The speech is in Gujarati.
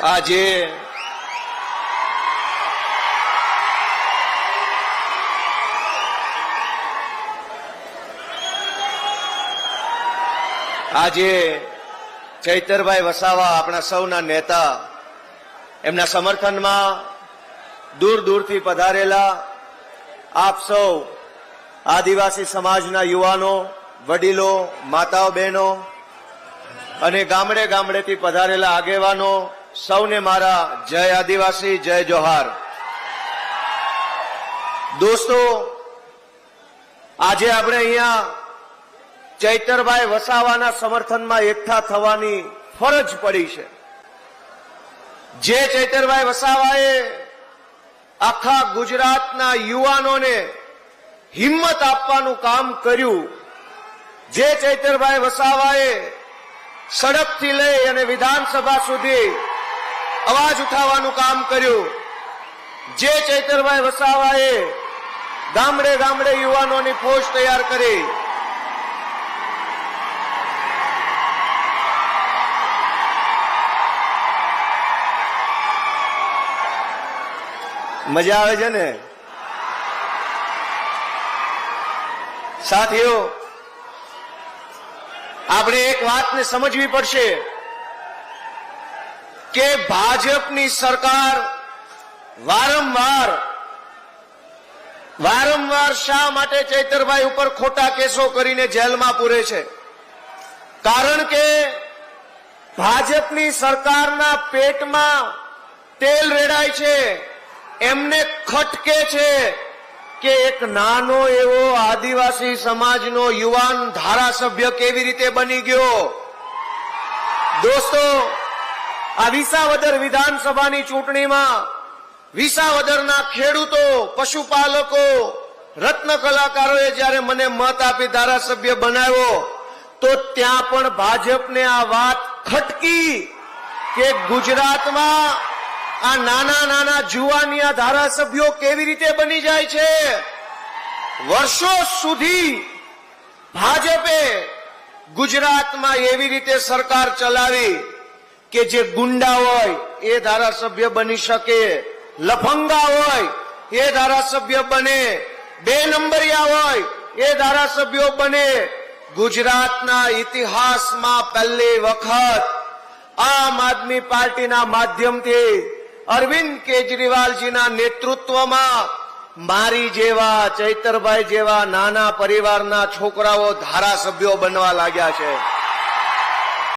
આજે ચૈતરભાઈ વસાવા આપણા સૌના નેતા, એમના સમર્થનમાં દૂર દૂરથી પધારેલા આપ સૌ આદિવાસી સમાજના યુવાનો, વડીલો, માતાઓ, બહેનો અને ગામડે ગામડેથી પધારેલા આગેવાનો સૌને મારા જય આદિવાસી, જય જોહાર. દોસ્તો, આજે આપણે અહીંયા ચૈતરભાઈ વસાવાના સમર્થનમાં એકઠા થવાની ફરજ પડી છે. જે ચૈતરભાઈ વસાવાએ આખા ગુજરાતના યુવાનોને હિંમત આપવાનું કામ કર્યું, જે ચૈતરભાઈ વસાવાએ સડકથી લઈ અને વિધાનસભા સુધી અવાજ ઉઠાવવાનું કામ કર્યું, જે ચૈતરભાઈ વસાવાએ ગામડે ગામડે યુવાનોની ફોજ તૈયાર કરી, મજા આવે છે ને સાથીઓ? આપણે એક વાતને સમજવી પડશે કે ભાજપની સરકાર વારંવાર શા માટે ચૈતરભાઈ ઉપર ખોટા કેસો કરીને જેલમાં પૂરે છે? કારણ કે ભાજપની સરકારના પેટમાં તેલ રેડાય છે. એમને ખટકે છે કે એક નાનો એવો આદિવાસી સમાજનો યુવાન ધારાસભ્ય કેવી રીતે બની ગયો. દોસ્તો, આ વિસાવદર વિધાનસભાની ચૂંટણીમાં વિસાવદરના ખેડૂતો, પશુપાલકો, રત્ન કલાકારોએ જયારે મને મત આપી ધારાસભ્ય બનાવ્યો, તો ત્યાં પણ ભાજપને આ વાત ખટકી કે ગુજરાતમાં આ નાના નાના જુવાનિયા ધારાસભ્યો કેવી રીતે બની જાય છે. વર્ષો સુધી ભાજપે ગુજરાતમાં એવી રીતે સરકાર ચલાવી કે જે ગુંડા હોય એ ધારાસભ્ય બની શકે, લફંગા હોય એ ધારાસભ્ય બને, 2 નંબરિયા હોય એ ધારાસભ્યો બને. ગુજરાતના ઇતિહાસમાં પહેલી વખત આમ આદમી પાર્ટીના માધ્યમથી અરવિંદ કેજરીવાલજીના નેતૃત્વમાં મારી જેવા, ચૈતરભાઈ જેવા નાના પરિવારના છોકરાઓ ધારાસભ્યો બનવા લાગ્યા છે.